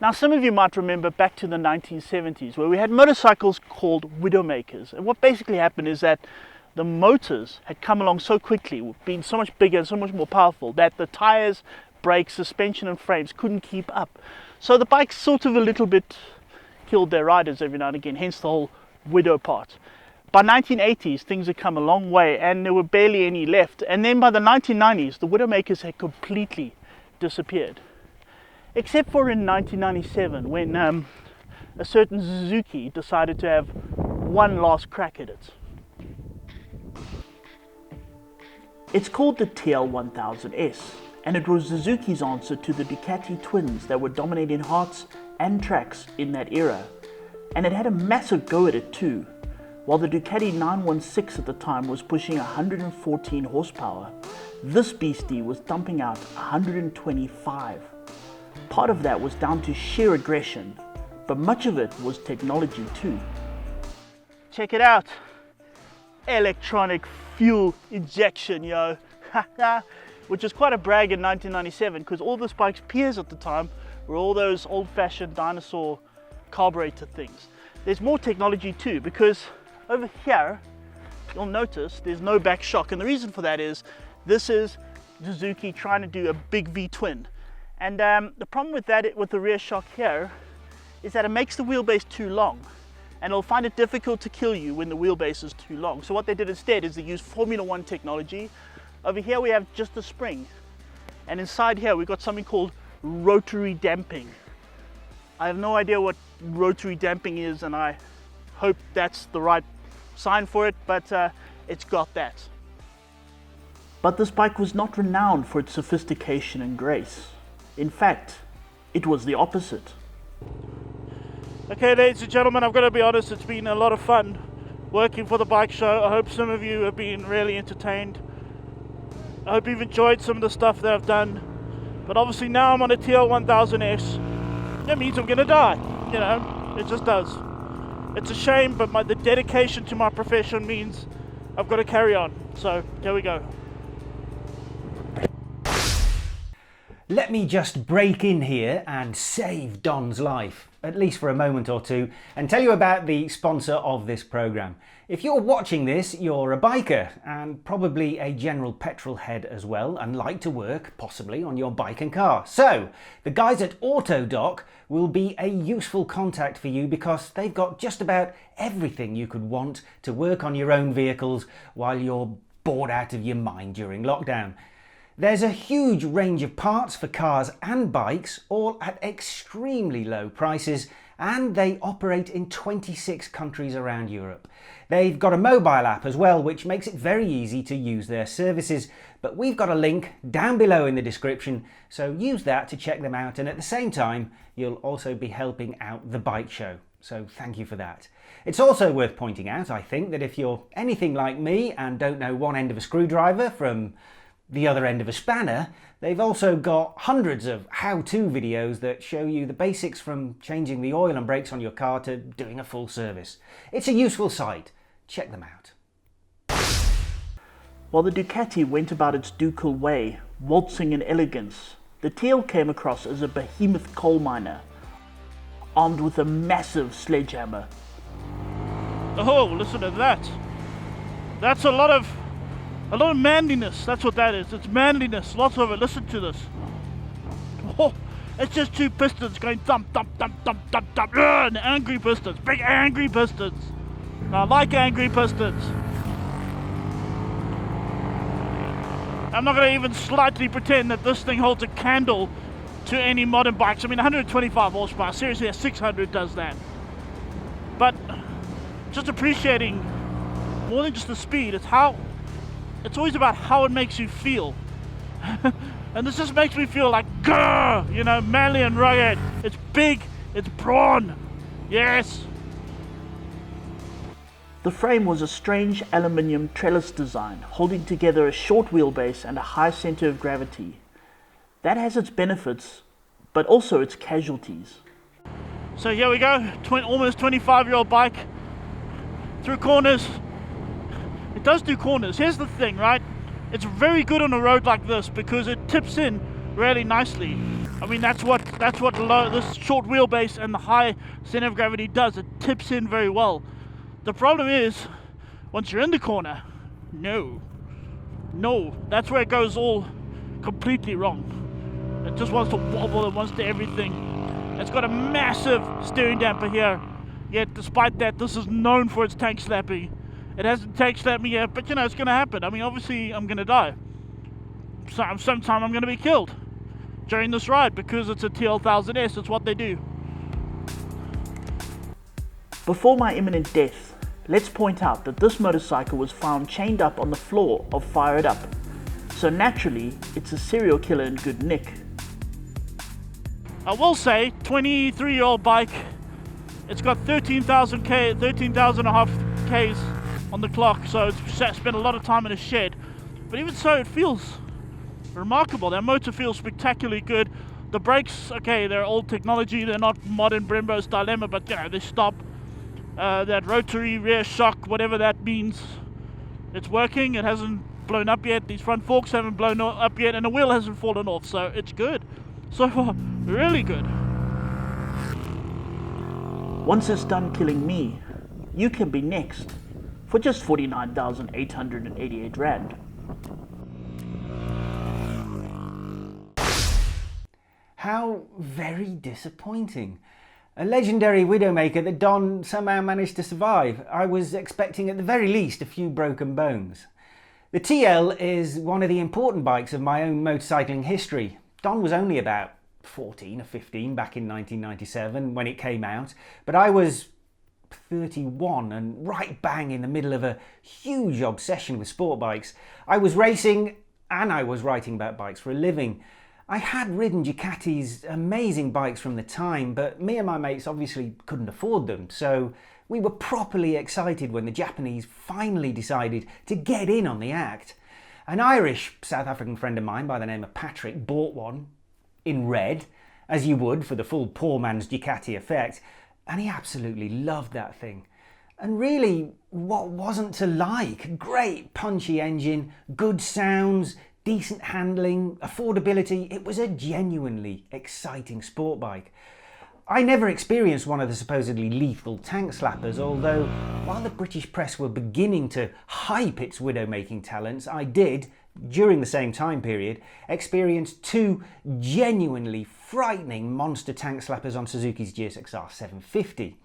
Now, some of you might remember back to the 1970s where we had motorcycles called Widowmakers. And what basically happened is that the motors had come along so quickly, being so much bigger and so much more powerful, that the tires, brakes, suspension and frames couldn't keep up. So the bikes sort of a little bit killed their riders every now and again, hence the whole widow part. By 1980s, things had come a long way and there were barely any left. And then by the 1990s, the Widowmakers had completely disappeared. Except for in 1997, when a certain Suzuki decided to have one last crack at it. It's called the TL1000S, and it was Suzuki's answer to the Ducati twins that were dominating hearts and tracks in that era. And it had a massive go at it too. While the Ducati 916 at the time was pushing 114 horsepower, this beastie was dumping out 125. Part of that was down to sheer aggression, but much of it was technology too. Check it out. Electronic fuel injection, yo. Which was quite a brag in 1997 because all this bike's peers at the time were all those old-fashioned dinosaur carburetor things. There's more technology too, because over here you'll notice there's no back shock, and the reason for that is this is Suzuki trying to do a big V-twin. And the problem with that, with the rear shock here, is that it makes the wheelbase too long, and it'll find it difficult to kill you when the wheelbase is too long. So what they did instead is they used Formula One technology. Over here we have just a spring, and inside here we've got something called rotary damping. I have no idea what rotary damping is, and I hope that's the right sign for it, but it's got that. But this bike was not renowned for its sophistication and grace. In fact, it was the opposite. Okay, ladies and gentlemen, I've got to be honest, it's been a lot of fun working for the bike show. I hope some of you have been really entertained. I hope you've enjoyed some of the stuff that I've done. But obviously now I'm on a TL1000S. That means I'm going to die. You know, it just does. It's a shame, but the dedication to my profession means I've got to carry on. So, here we go. Let me just break in here and save Don's life, at least for a moment or two, and tell you about the sponsor of this programme. If you're watching this, you're a biker and probably a general petrol head as well, and like to work, possibly, on your bike and car. So, the guys at Autodoc will be a useful contact for you because they've got just about everything you could want to work on your own vehicles while you're bored out of your mind during lockdown. There's a huge range of parts for cars and bikes, all at extremely low prices, and they operate in 26 countries around Europe. They've got a mobile app as well, which makes it very easy to use their services, but we've got a link down below in the description, so use that to check them out, and at the same time you'll also be helping out the bike show, so thank you for that. It's also worth pointing out, I think, that if you're anything like me and don't know one end of a screwdriver from the other end of a spanner, they've also got hundreds of how-to videos that show you the basics from changing the oil and brakes on your car to doing a full service. It's a useful site. Check them out. While the Ducati went about its ducal way, waltzing in elegance, the TL came across as a behemoth coal miner, armed with a massive sledgehammer. Oh, listen to that. That's a lot of manliness. That's what that is. It's manliness. Lots of it. Listen to this. Oh, it's just two pistons going thump, thump, thump, thump, thump, thump. And angry pistons. Big angry pistons. I like angry pistons. I'm not going to even slightly pretend that this thing holds a candle to any modern bikes. I mean, 125 horsepower. Seriously, a 600 does that. But just appreciating more than just the speed. It's always about how it makes you feel. And this just makes me feel like, grrr, you know, manly and rugged. It's big, it's brawn. Yes. The frame was a strange aluminium trellis design, holding together a short wheelbase and a high center of gravity. That has its benefits, but also its casualties. So here we go, almost 25-year-old bike, through corners. It does do corners. Here's the thing, right? It's very good on a road like this because it tips in really nicely. I mean, that's what this short wheelbase and the high center of gravity does. It tips in very well. The problem is, once you're in the corner, no, that's where it goes all completely wrong. It just wants to wobble, it wants to everything. It's got a massive steering damper here, yet despite that, this is known for its tank slapping. It hasn't tank slapped me yet, but you know, it's going to happen. I mean, obviously, I'm going to die. Sometime I'm going to be killed during this ride because it's a TL1000S. It's what they do. Before my imminent death, let's point out that this motorcycle was found chained up on the floor of Fire It Up. So naturally, it's a serial killer in good nick. I will say, 23-year-old bike, it's got 13,000 and a half Ks on the clock, so it's spent a lot of time in a shed. But even so, it feels remarkable. That motor feels spectacularly good. The brakes, okay, they're old technology, they're not modern Brembo's dilemma, but you know, they stop. That rotary rear shock, whatever that means, it's working. It hasn't blown up yet. These front forks haven't blown up yet, and the wheel hasn't fallen off, so it's good. So far, really good. Once it's done killing me, you can be next for just 49,888 Rand. How very disappointing. A legendary widowmaker that Don somehow managed to survive. I was expecting at the very least a few broken bones. The TL is one of the important bikes of my own motorcycling history. Don was only about 14 or 15 back in 1997 when it came out, but I was 31 and right bang in the middle of a huge obsession with sport bikes. I was racing and I was writing about bikes for a living. I had ridden Ducati's amazing bikes from the time, but me and my mates obviously couldn't afford them, so we were properly excited when the Japanese finally decided to get in on the act. An Irish South African friend of mine by the name of Patrick bought one in red, as you would for the full poor man's Ducati effect, and he absolutely loved that thing. And really, what wasn't to like? Great punchy engine, good sounds, decent handling, affordability. It was a genuinely exciting sport bike. I never experienced one of the supposedly lethal tank slappers, although while the British press were beginning to hype its widow-making talents, I did, during the same time period, experience two genuinely frightening monster tank slappers on Suzuki's GSX-R 750.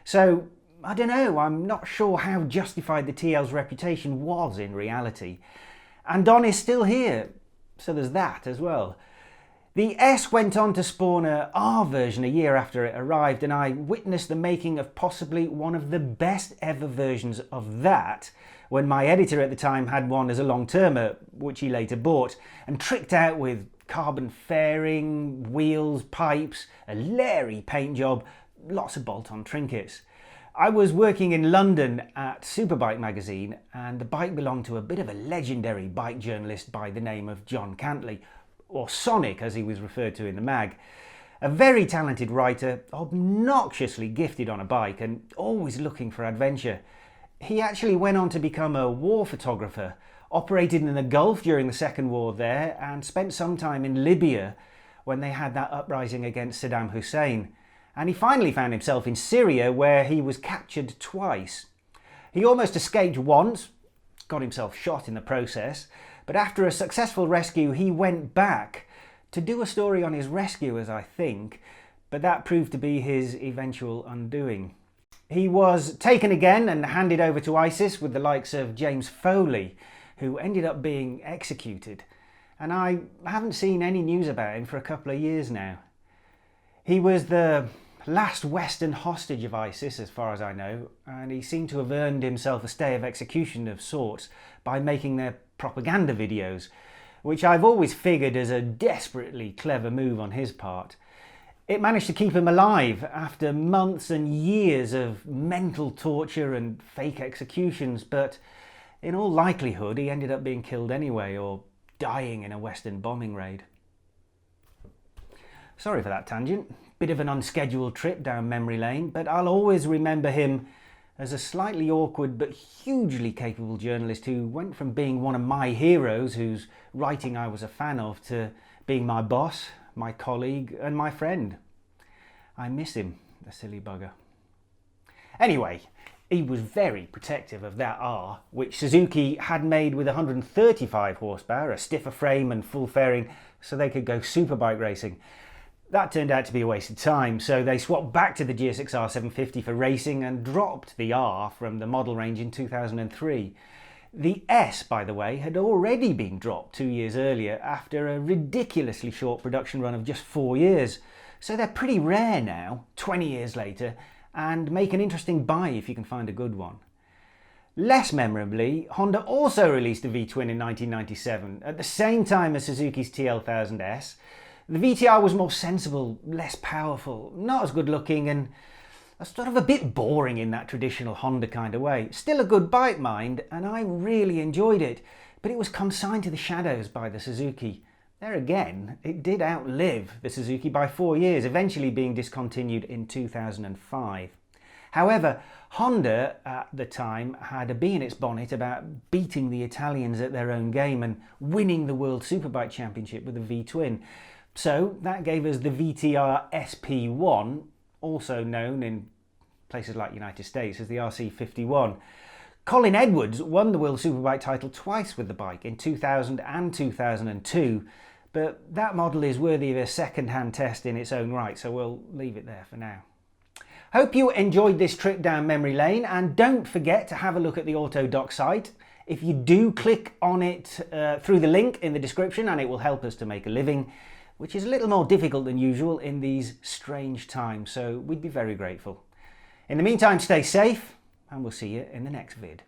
So, I don't know, I'm not sure how justified the TL's reputation was in reality. And Don is still here, so there's that as well. The S went on to spawn a R version a year after it arrived, and I witnessed the making of possibly one of the best ever versions of that when my editor at the time had one as a long-termer, which he later bought, and tricked out with carbon fairing, wheels, pipes, a leery paint job, lots of bolt-on trinkets. I was working in London at Superbike magazine, and the bike belonged to a bit of a legendary bike journalist by the name of John Cantley, or Sonic as he was referred to in the mag. A very talented writer, obnoxiously gifted on a bike and always looking for adventure. He actually went on to become a war photographer, operated in the Gulf during the Second War there, and spent some time in Libya when they had that uprising against Saddam Hussein. And he finally found himself in Syria, where he was captured twice. He almost escaped once, got himself shot in the process, but after a successful rescue he went back to do a story on his rescuers, I think, but that proved to be his eventual undoing. He was taken again and handed over to ISIS with the likes of James Foley, who ended up being executed, and I haven't seen any news about him for a couple of years now. He was the last Western hostage of ISIS, as far as I know, and he seemed to have earned himself a stay of execution of sorts by making their propaganda videos, which I've always figured as a desperately clever move on his part. It managed to keep him alive after months and years of mental torture and fake executions, but in all likelihood he ended up being killed anyway, or dying in a Western bombing raid. Sorry for that tangent. Bit of an unscheduled trip down memory lane, but I'll always remember him as a slightly awkward but hugely capable journalist who went from being one of my heroes, whose writing I was a fan of, to being my boss, my colleague and my friend. I miss him, the silly bugger. Anyway, he was very protective of that R, which Suzuki had made with 135 horsepower, a stiffer frame and full fairing, so they could go superbike racing. That turned out to be a waste of time, so they swapped back to the GSX-R 750 for racing and dropped the R from the model range in 2003. The S, by the way, had already been dropped 2 years earlier after a ridiculously short production run of just 4 years. So they're pretty rare now, 20 years later, and make an interesting buy if you can find a good one. Less memorably, Honda also released a V-twin in 1997, at the same time as Suzuki's TL1000S. The VTR was more sensible, less powerful, not as good looking, and sort of a bit boring in that traditional Honda kind of way. Still a good bike, mind, and I really enjoyed it, but it was consigned to the shadows by the Suzuki. There again, it did outlive the Suzuki by 4 years, eventually being discontinued in 2005. However, Honda at the time had a bee in its bonnet about beating the Italians at their own game and winning the World Superbike Championship with a V-twin. So that gave us the VTR SP1, also known in places like United States as the RC51. Colin Edwards won the World Superbike title twice with the bike, in 2000 and 2002, but that model is worthy of a second-hand test in its own right, so we'll leave it there for now. Hope you enjoyed this trip down memory lane, and don't forget to have a look at the Autodoc site. If you do, click on it through the link in the description, and it will help us to make a living, which is a little more difficult than usual in these strange times, so we'd be very grateful. In the meantime, stay safe, and we'll see you in the next vid.